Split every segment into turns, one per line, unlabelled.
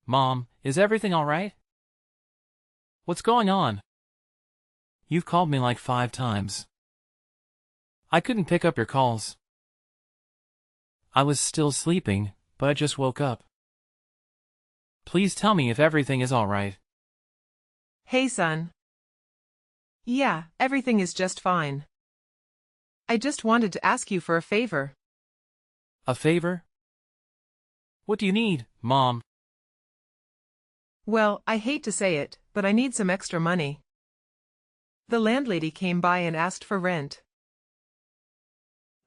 Mom, is everything all right? What's going on? You've called me like 5 times. I couldn't pick up your calls. I was still sleeping, but I just woke up. Please tell me if everything is all right.
Hey, son. Yeah, everything is just fine. I just wanted to ask you for a favor.
A favor? What do you need, Mom?
Well, I hate to say it, but I need some extra money. The landlady came by and asked for rent.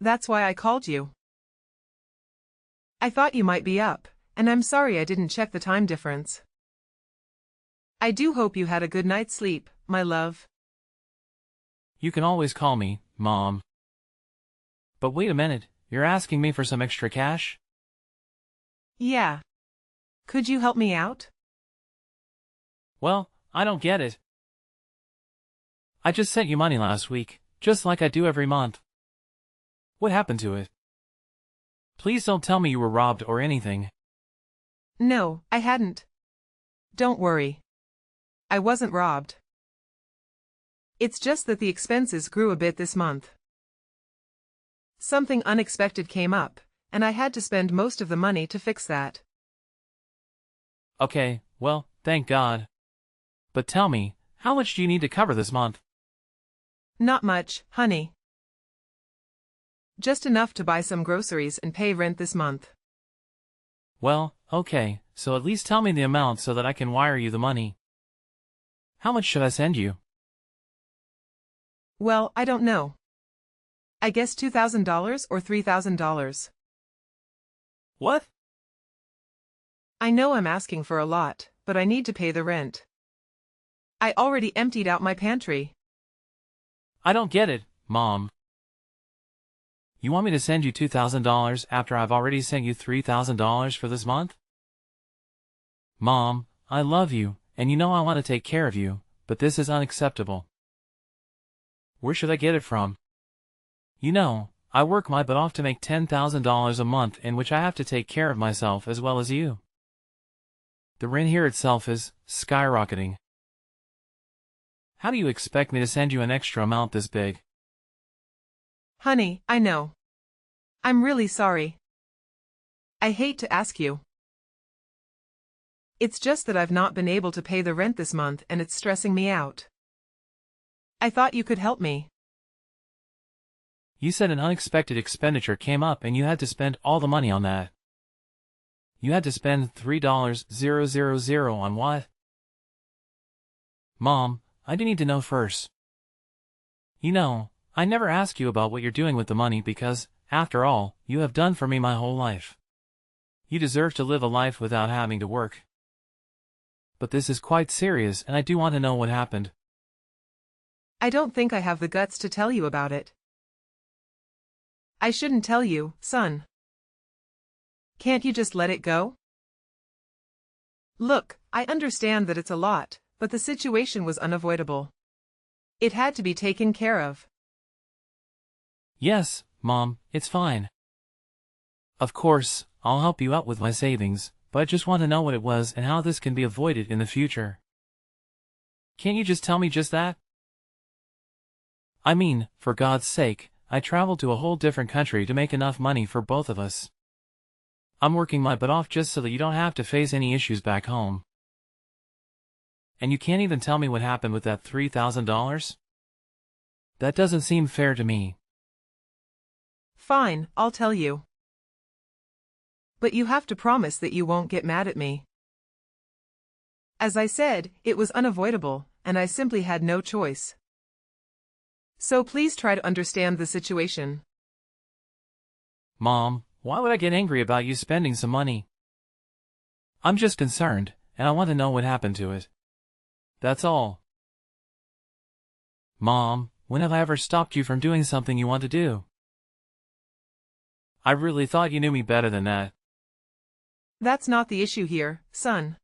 That's why I called you. I thought you might be up, and I'm sorry I didn't check the time difference. I do hope you had a good night's sleep, my love.
You can always call me, Mom. But wait a minute, you're asking me for some extra cash?
Yeah. Could you help me out?
Well, I don't get it. I just sent you money last week, just like I do every month. What happened to it? Please don't tell me you were robbed or anything.
No, I hadn't. Don't worry. I wasn't robbed. It's just that the expenses grew a bit this month. Something unexpected came up, and I had to spend most of the money to fix that.
Okay, well, thank God. But tell me, how much do you need to cover this month?
Not much, honey. Just enough to buy some groceries and pay rent this month.
Well, okay, so at least tell me the amount so that I can wire you the money. How much should I send you?
Well, I don't know. I guess $2,000 or $3,000.
What?
I know I'm asking for a lot, but I need to pay the rent. I already emptied out my pantry.
I don't get it, Mom. You want me to send you $2,000 after I've already sent you $3,000 for this month? Mom, I love you, and you know I want to take care of you, but this is unacceptable. Where should I get it from? You know, I work my butt off to make $10,000 a month in which I have to take care of myself as well as you. The rent here itself is skyrocketing. How do you expect me to send you an extra amount this big?
Honey, I know. I'm really sorry. I hate to ask you. It's just that I've not been able to pay the rent this month and it's stressing me out. I thought you could help me.
You said an unexpected expenditure came up and you had to spend all the money on that. You had to spend $3,000 on what? Mom, I do need to know first. You know, I never ask you about what you're doing with the money because, after all, you have done for me my whole life. You deserve to live a life without having to work. But this is quite serious and I do want to know what happened.
I don't think I have the guts to tell you about it. I shouldn't tell you, son. Can't you just let it go? Look, I understand that it's a lot, but the situation was unavoidable. It had to be taken care of.
Yes, Mom, it's fine. Of course, I'll help you out with my savings, but I just want to know what it was and how this can be avoided in the future. Can't you just tell me just that? I mean, for God's sake, I traveled to a whole different country to make enough money for both of us. I'm working my butt off just so that you don't have to face any issues back home. And you can't even tell me what happened with that $3,000? That doesn't seem fair to me.
Fine, I'll tell you. But you have to promise that you won't get mad at me. As I said, it was unavoidable, and I simply had no choice. So please try to understand the situation.
Mom, why would I get angry about you spending some money? I'm just concerned, and I want to know what happened to it. That's all. Mom, when have I ever stopped you from doing something you want to do? I really thought you knew me better than that.
That's not the issue here, son.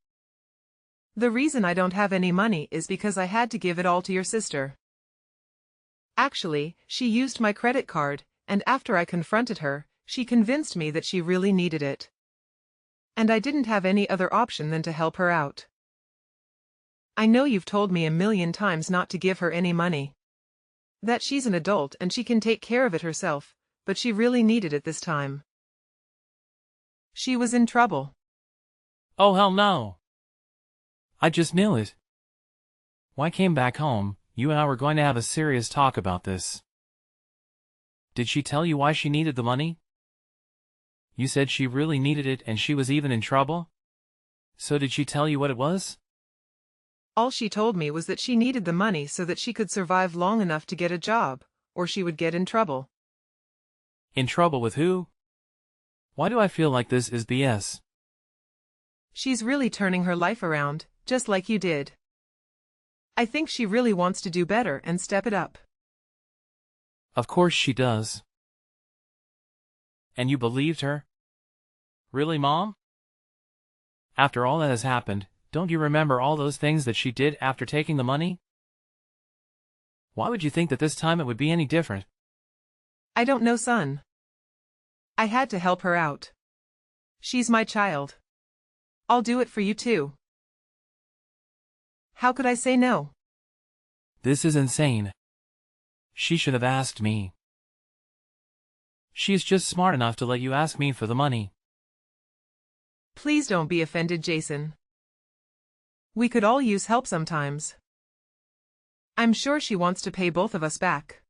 The reason I don't have any money is because I had to give it all to your sister. Actually, she used my credit card, and after I confronted her, she convinced me that she really needed it. And I didn't have any other option than to help her out. I know you've told me a million times not to give her any money. That she's an adult and she can take care of it herself, but she really needed it this time. She was in trouble.
Oh hell no. I just knew it. When I came back home, you and I were going to have a serious talk about this. Did she tell you why she needed the money? You said she really needed it and she was even in trouble? So did she tell you what it was?
All she told me was that she needed the money so that she could survive long enough to get a job, or she would get in trouble.
In trouble with who? Why do I feel like this is BS?
She's really turning her life around, just like you did. I think she really wants to do better and step it up.
Of course she does. And you believed her? Really, Mom? After all that has happened, don't you remember all those things that she did after taking the money? Why would you think that this time it would be any different?
I don't know, son. I had to help her out. She's my child. I'll do it for you too. How could I say no?
This is insane. She should have asked me. She's just smart enough to let you ask me for the money.
Please don't be offended, Jason. We could all use help sometimes. I'm sure she wants to pay both of us back.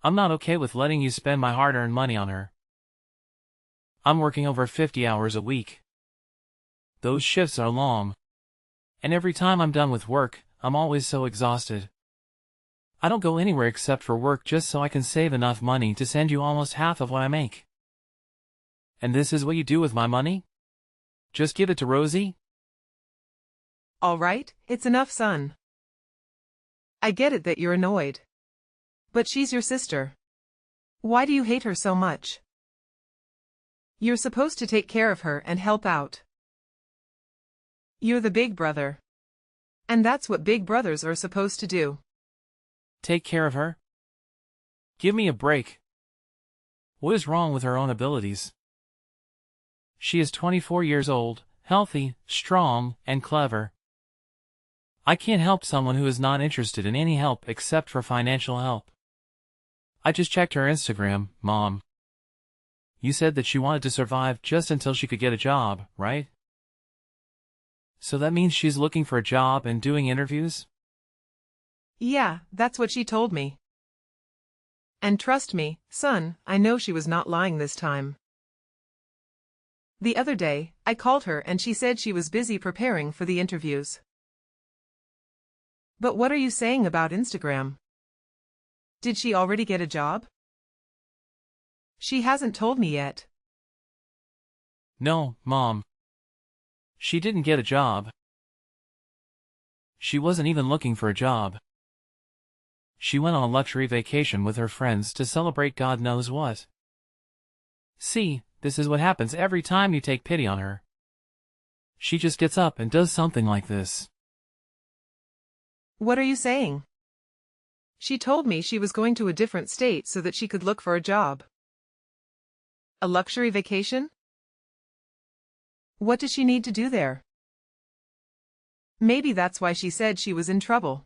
I'm not okay with letting you spend my hard-earned money on her. I'm working over 50 hours a week. Those shifts are long. And every time I'm done with work, I'm always so exhausted. I don't go anywhere except for work just so I can save enough money to send you almost half of what I make. And this is what you do with my money? Just give it to Rosie?
All right, it's enough, son. I get it that you're annoyed. But she's your sister. Why do you hate her so much? You're supposed to take care of her and help out. You're the big brother. And that's what big brothers are supposed to do.
Take care of her? Give me a break. What is wrong with her own abilities? She is 24 years old, healthy, strong, and clever. I can't help someone who is not interested in any help except for financial help. I just checked her Instagram, Mom. You said that she wanted to survive just until she could get a job, right? So that means she's looking for a job and doing interviews?
Yeah, that's what she told me. And trust me, son, I know she was not lying this time. The other day, I called her and she said she was busy preparing for the interviews. But what are you saying about Instagram? Did she already get a job? She hasn't told me yet.
No, Mom. She didn't get a job. She wasn't even looking for a job. She went on a luxury vacation with her friends to celebrate God knows what. See, this is what happens every time you take pity on her. She just gets up and does something like this.
What are you saying? She told me she was going to a different state so that she could look for a job. A luxury vacation? What does she need to do there? Maybe that's why she said she was in trouble.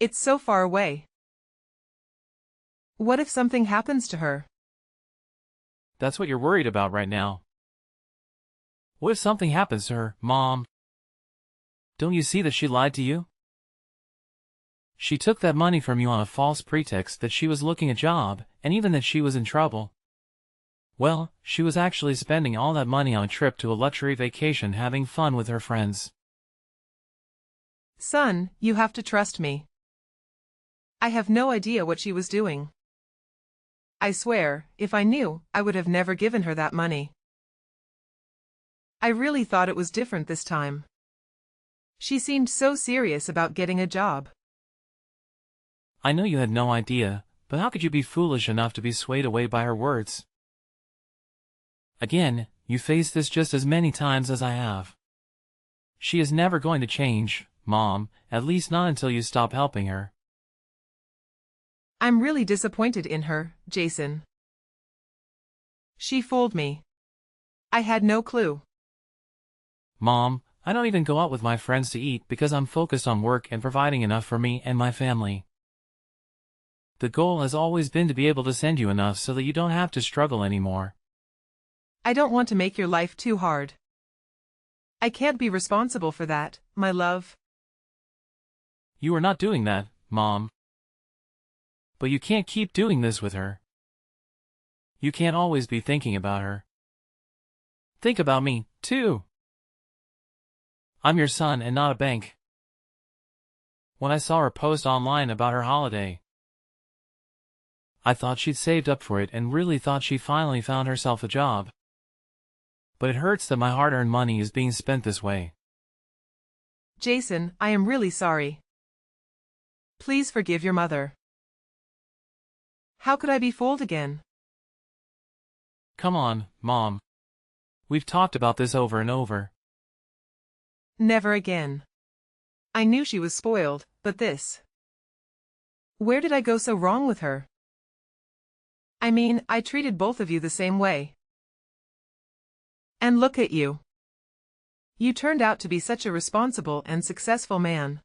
It's so far away. What if something happens to her?
That's what you're worried about right now. What if something happens to her, Mom? Don't you see that she lied to you? She took that money from you on a false pretext that she was looking a job, and even that she was in trouble. Well, she was actually spending all that money on a trip to a luxury vacation having fun with her friends.
Son, you have to trust me. I have no idea what she was doing. I swear, if I knew, I would have never given her that money. I really thought it was different this time. She seemed so serious about getting a job.
I know you had no idea, but how could you be foolish enough to be swayed away by her words? Again, you faced this just as many times as I have. She is never going to change, Mom, at least not until you stop helping her.
I'm really disappointed in her, Jason. She fooled me. I had no clue.
Mom, I don't even go out with my friends to eat because I'm focused on work and providing enough for me and my family. The goal has always been to be able to send you enough so that you don't have to struggle anymore.
I don't want to make your life too hard. I can't be responsible for that, my love.
You are not doing that, Mom. But you can't keep doing this with her. You can't always be thinking about her. Think about me, too. I'm your son and not a bank. When I saw her post online about her holiday, I thought she'd saved up for it and really thought she finally found herself a job. But it hurts that my hard-earned money is being spent this way.
Jason, I am really sorry. Please forgive your mother. How could I be fooled again?
Come on, Mom. We've talked about this over and over.
Never again. I knew she was spoiled, but this. Where did I go so wrong with her? I mean, I treated both of you the same way. And look at you. You turned out to be such a responsible and successful man.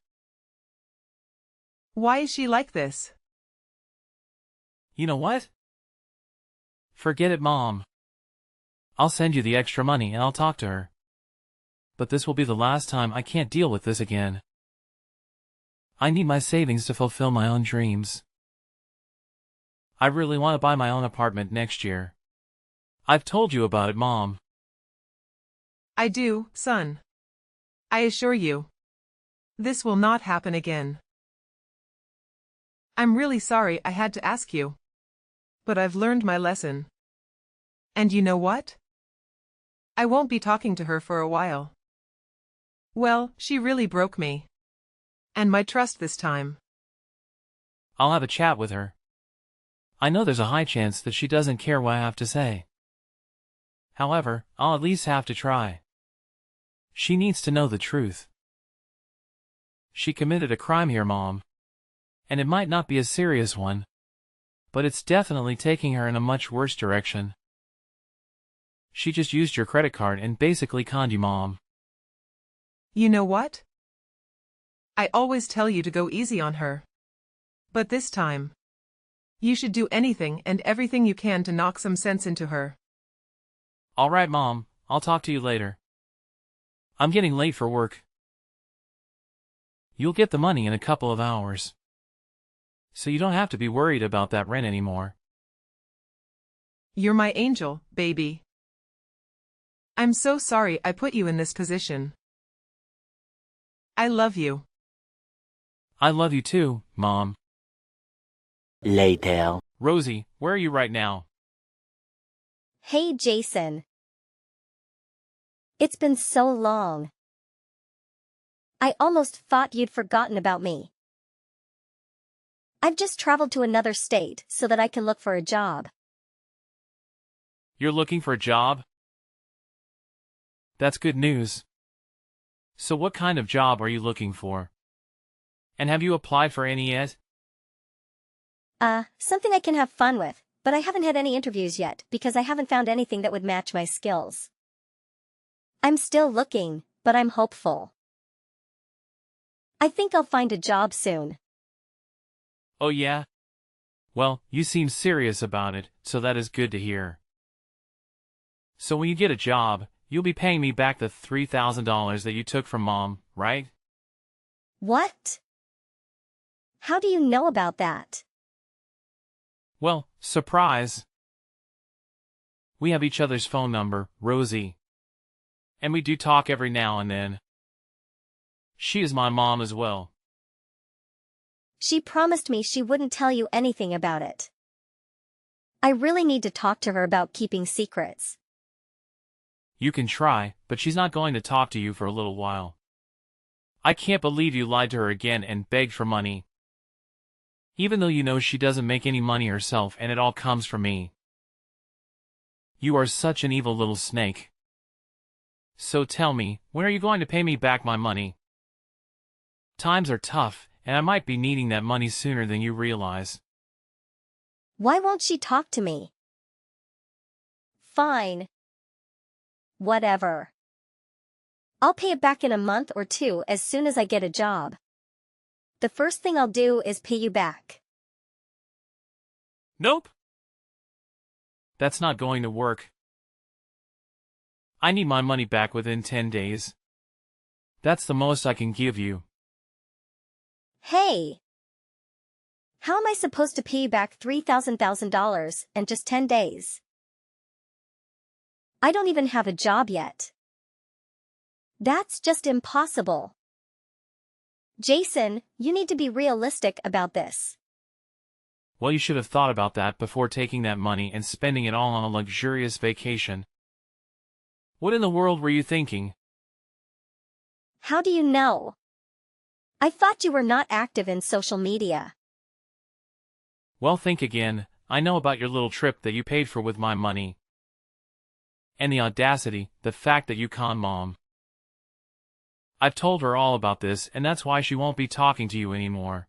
Why is she like this?
You know what? Forget it, Mom. I'll send you the extra money and I'll talk to her. But this will be the last time. I can't deal with this again. I need my savings to fulfill my own dreams. I really want to buy my own apartment next year. I've told you about it, Mom.
I do, son. I assure you. This will not happen again. I'm really sorry I had to ask you. But I've learned my lesson. And you know what? I won't be talking to her for a while. Well, she really broke me. And my trust this time.
I'll have a chat with her. I know there's a high chance that she doesn't care what I have to say. However, I'll at least have to try. She needs to know the truth. She committed a crime here, Mom. And it might not be a serious one, but it's definitely taking her in a much worse direction. She just used your credit card and basically conned you, Mom.
You know what? I always tell you to go easy on her. But this time, you should do anything and everything you can to knock some sense into her.
All right, Mom, I'll talk to you later. I'm getting late for work. You'll get the money in a couple of hours. So you don't have to be worried about that rent anymore.
You're my angel, baby. I'm so sorry I put you in this position. I love you.
I love you too, Mom.
Later.
Rosie, where are you right now?
Hey, Jason. It's been so long. I almost thought you'd forgotten about me. I've just traveled to another state so that I can look for a job.
You're looking for a job? That's good news. So what kind of job are you looking for? And have you applied for any yet?
Something I can have fun with, but I haven't had any interviews yet because I haven't found anything that would match my skills. I'm still looking, but I'm hopeful. I think I'll find a job soon.
Oh yeah? Well, you seem serious about it, so that is good to hear. So when you get a job, you'll be paying me back the $3,000 that you took from Mom, right?
What? How do you know about that?
Well, surprise. We have each other's phone number, Rosie. And we do talk every now and then. She is my mom as well.
She promised me she wouldn't tell you anything about it. I really need to talk to her about keeping secrets.
You can try, but she's not going to talk to you for a little while. I can't believe you lied to her again and begged for money. Even though you know she doesn't make any money herself and it all comes from me. You are such an evil little snake. So tell me, when are you going to pay me back my money? Times are tough, and I might be needing that money sooner than you realize.
Why won't she talk to me? Fine. Whatever. I'll pay it back in a month or two as soon as I get a job. The first thing I'll do is pay you back.
Nope. That's not going to work. I need my money back within 10 days. That's the most I can give you.
Hey! How am I supposed to pay you back $3,000 in just 10 days? I don't even have a job yet. That's just impossible. Jason, you need to be realistic about this.
Well, you should have thought about that before taking that money and spending it all on a luxurious vacation. What in the world were you thinking?
How do you know? I thought you were not active in social media.
Well, think again. I know about your little trip that you paid for with my money. And the audacity, the fact that you con Mom. I've told her all about this, and that's why she won't be talking to you anymore.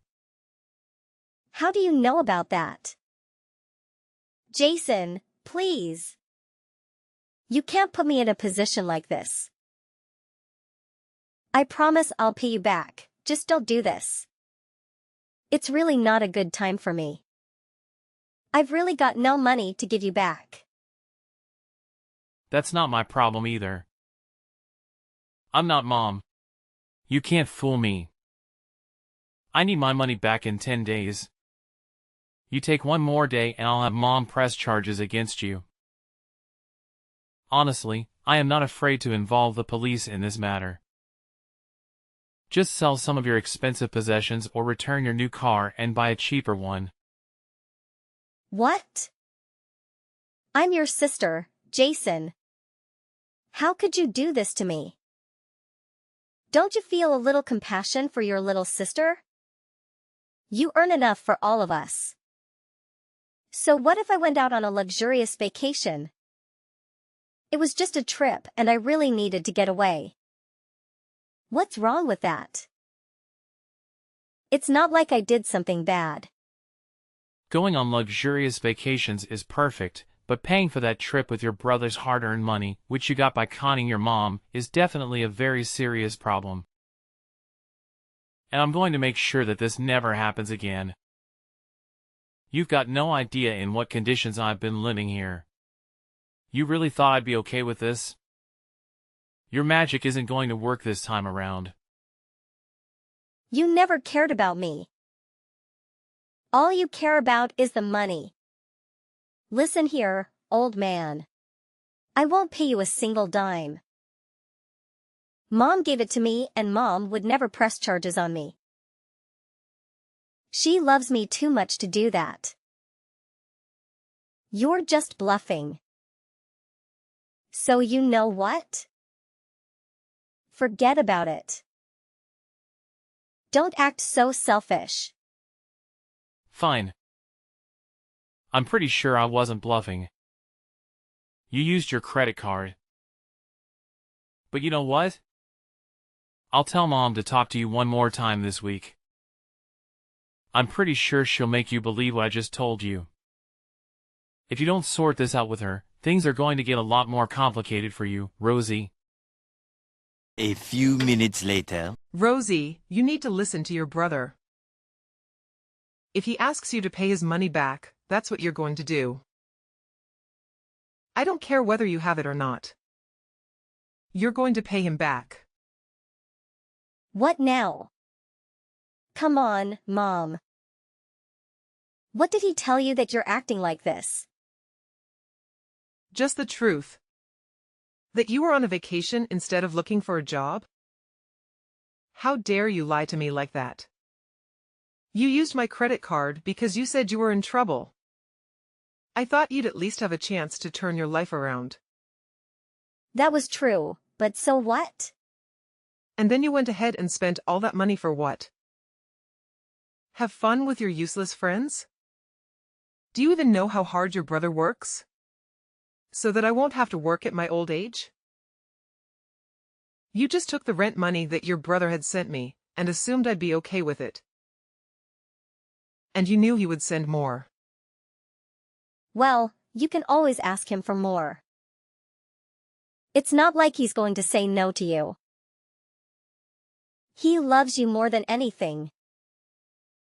How do you know about that? Jason, please. You can't put me in a position like this. I promise I'll pay you back, just don't do this. It's really not a good time for me. I've really got no money to give you back.
That's not my problem either. I'm not Mom. You can't fool me. I need my money back in 10 days. You take one more day and I'll have Mom press charges against you. Honestly, I am not afraid to involve the police in this matter. Just sell some of your expensive possessions or return your new car and buy a cheaper one.
What? I'm your sister, Jason. How could you do this to me? Don't you feel a little compassion for your little sister? You earn enough for all of us. So what if I went out on a luxurious vacation? It was just a trip and I really needed to get away. What's wrong with that? It's not like I did something bad.
Going on luxurious vacations is perfect, but paying for that trip with your brother's hard-earned money, which you got by conning your mom, is definitely a very serious problem. And I'm going to make sure that this never happens again. You've got no idea in what conditions I've been living here. You really thought I'd be okay with this? Your magic isn't going to work this time around.
You never cared about me. All you care about is the money. Listen here, old man. I won't pay you a single dime. Mom gave it to me and Mom would never press charges on me. She loves me too much to do that. You're just bluffing. So you know what? Forget about it. Don't act so selfish.
Fine. I'm pretty sure I wasn't bluffing. You used your credit card. But you know what? I'll tell Mom to talk to you one more time this week. I'm pretty sure she'll make you believe what I just told you. If you don't sort this out with her, things are going to get a lot more complicated for you, Rosie.
A few minutes later.
Rosie, you need to listen to your brother. If he asks you to pay his money back, that's what you're going to do. I don't care whether you have it or not. You're going to pay him back.
What now? Come on, Mom. What did he tell you that you're acting like this?
Just the truth. That you were on a vacation instead of looking for a job? How dare you lie to me like that? You used my credit card because you said you were in trouble. I thought you'd at least have a chance to turn your life around.
That was true, but so what?
And then you went ahead and spent all that money for what? Have fun with your useless friends? Do you even know how hard your brother works? So that I won't have to work at my old age? You just took the rent money that your brother had sent me, and assumed I'd be okay with it. And you knew he would send more.
Well, you can always ask him for more. It's not like he's going to say no to you. He loves you more than anything.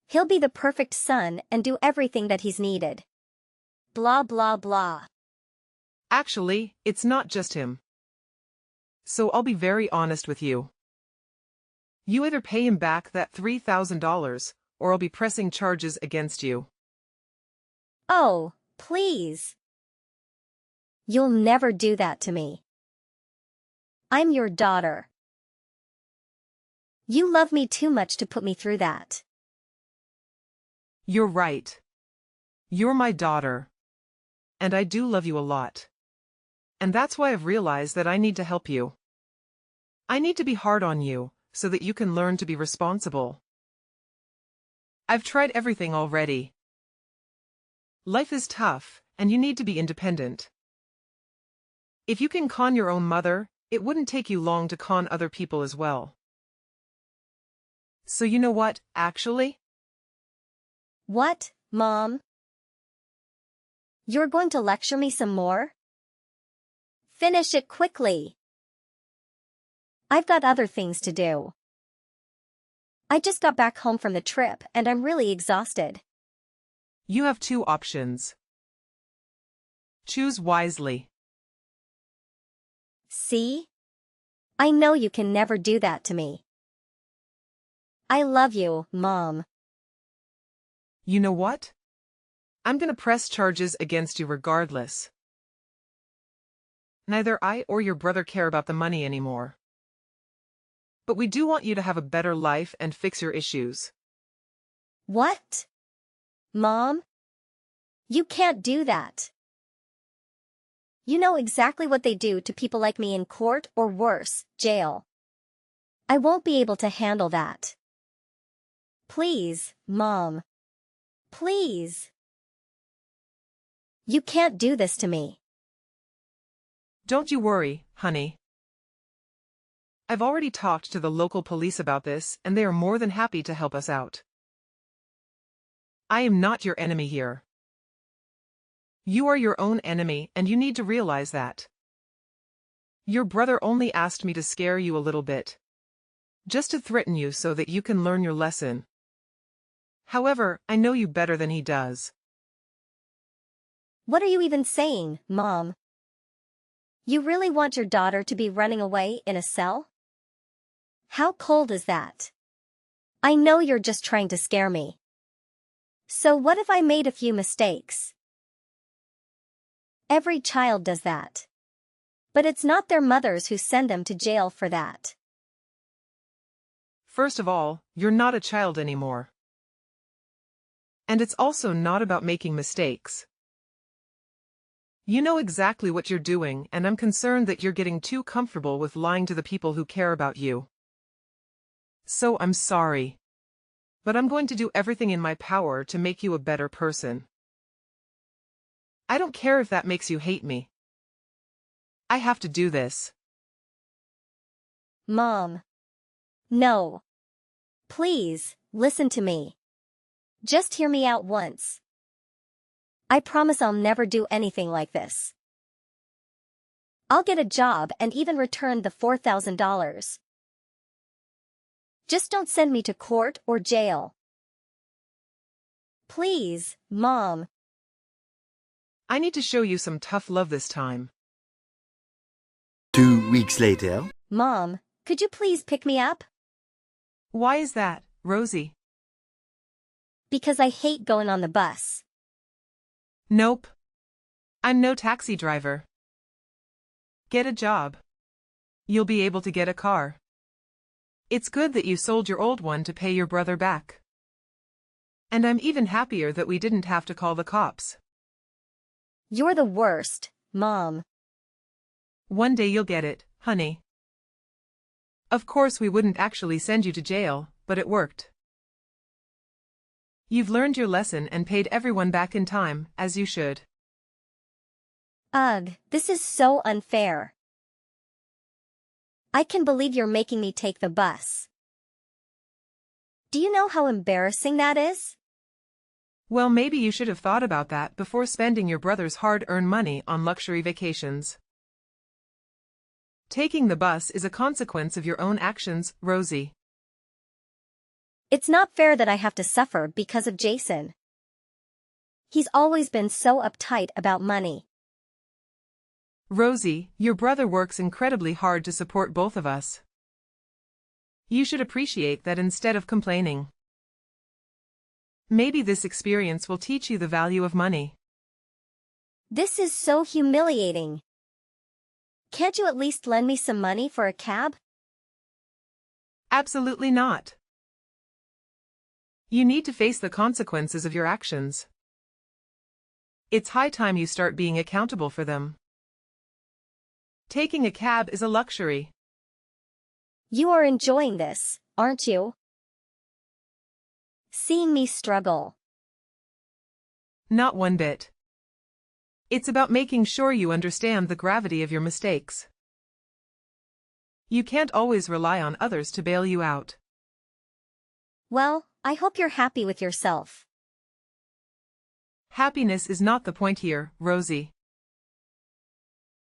He'll be the perfect son and do everything that he's needed. Blah blah blah.
Actually, it's not just him. So I'll be very honest with you. You either pay him back that $3,000, or I'll be pressing charges against you.
Oh, please. You'll never do that to me. I'm your daughter. You love me too much to put me through that.
You're right. You're my daughter. And I do love you a lot. And that's why I've realized that I need to help you. I need to be hard on you, so that you can learn to be responsible. I've tried everything already. Life is tough, and you need to be independent. If you can con your own mother, it wouldn't take you long to con other people as well. So you know what, actually?
What, Mom? You're going to lecture me some more? Finish it quickly. I've got other things to do. I just got back home from the trip and I'm really exhausted.
You have two options. Choose wisely.
See? I know you can never do that to me. I love you, Mom.
You know what? I'm gonna press charges against you regardless. Neither I or your brother care about the money anymore. But we do want you to have a better life and fix your issues.
What? Mom? You can't do that. You know exactly what they do to people like me in court or worse, jail. I won't be able to handle that. Please, Mom. Please. You can't do this to me.
Don't you worry, honey. I've already talked to the local police about this and they are more than happy to help us out. I am not your enemy here. You are your own enemy and you need to realize that. Your brother only asked me to scare you a little bit. Just to threaten you so that you can learn your lesson. However, I know you better than he does.
What are you even saying, Mom? You really want your daughter to be running away in a cell? How cold is that? I know you're just trying to scare me. So what if I made a few mistakes? Every child does that. But it's not their mothers who send them to jail for that.
First of all, you're not a child anymore. And it's also not about making mistakes. You know exactly what you're doing and I'm concerned that you're getting too comfortable with lying to the people who care about you. So I'm sorry. But I'm going to do everything in my power to make you a better person. I don't care if that makes you hate me. I have to do this.
Mom. No. Please, listen to me. Just hear me out once. I promise I'll never do anything like this. I'll get a job and even return the $4,000. Just don't send me to court or jail. Please, Mom.
I need to show you some tough love this time.
2 weeks later.
Mom, could you please pick me up?
Why is that, Rosie?
Because I hate going on the bus.
Nope. I'm no taxi driver. Get a job. You'll be able to get a car. It's good that you sold your old one to pay your brother back. And I'm even happier that we didn't have to call the cops.
You're the worst, Mom.
One day you'll get it, honey. Of course we wouldn't actually send you to jail, but it worked. You've learned your lesson and paid everyone back in time, as you should.
Ugh, this is so unfair. I can believe you're making me take the bus. Do you know how embarrassing that is?
Well, maybe you should have thought about that before spending your brother's hard-earned money on luxury vacations. Taking the bus is a consequence of your own actions, Rosie.
It's not fair that I have to suffer because of Jason. He's always been so uptight about money.
Rosie, your brother works incredibly hard to support both of us. You should appreciate that instead of complaining. Maybe this experience will teach you the value of money.
This is so humiliating. Can't you at least lend me some money for a cab?
Absolutely not. You need to face the consequences of your actions. It's high time you start being accountable for them. Taking a cab is a luxury.
You are enjoying this, aren't you? Seeing me struggle.
Not one bit. It's about making sure you understand the gravity of your mistakes. You can't always rely on others to bail you out.
Well, I hope you're happy with yourself.
Happiness is not the point here, Rosie.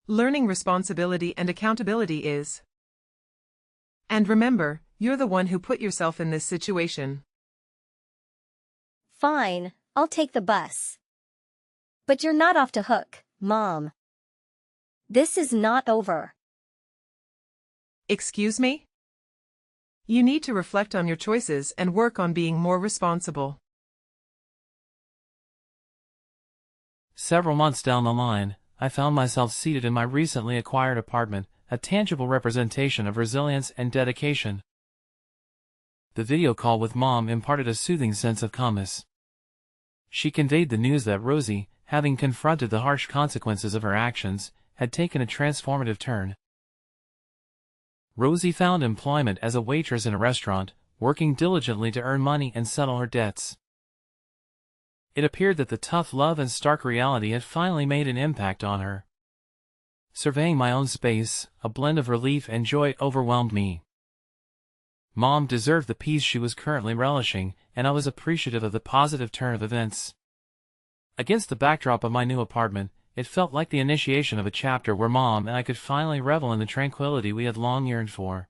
Learning responsibility and accountability is. And remember, you're the one who put yourself in this situation.
Fine, I'll take the bus. But you're not off the hook, Mom. This is not over.
Excuse me? You need to reflect on your choices and work on being more responsible.
Several months down the line, I found myself seated in my recently acquired apartment, a tangible representation of resilience and dedication. The video call with Mom imparted a soothing sense of calmness. She conveyed the news that Rosie, having confronted the harsh consequences of her actions, had taken a transformative turn. Rosie found employment as a waitress in a restaurant, working diligently to earn money and settle her debts. It appeared that the tough love and stark reality had finally made an impact on her. Surveying my own space, a blend of relief and joy overwhelmed me. Mom deserved the peace she was currently relishing, and I was appreciative of the positive turn of events. Against the backdrop of my new apartment, it felt like the initiation of a chapter where Mom and I could finally revel in the tranquility we had long yearned for.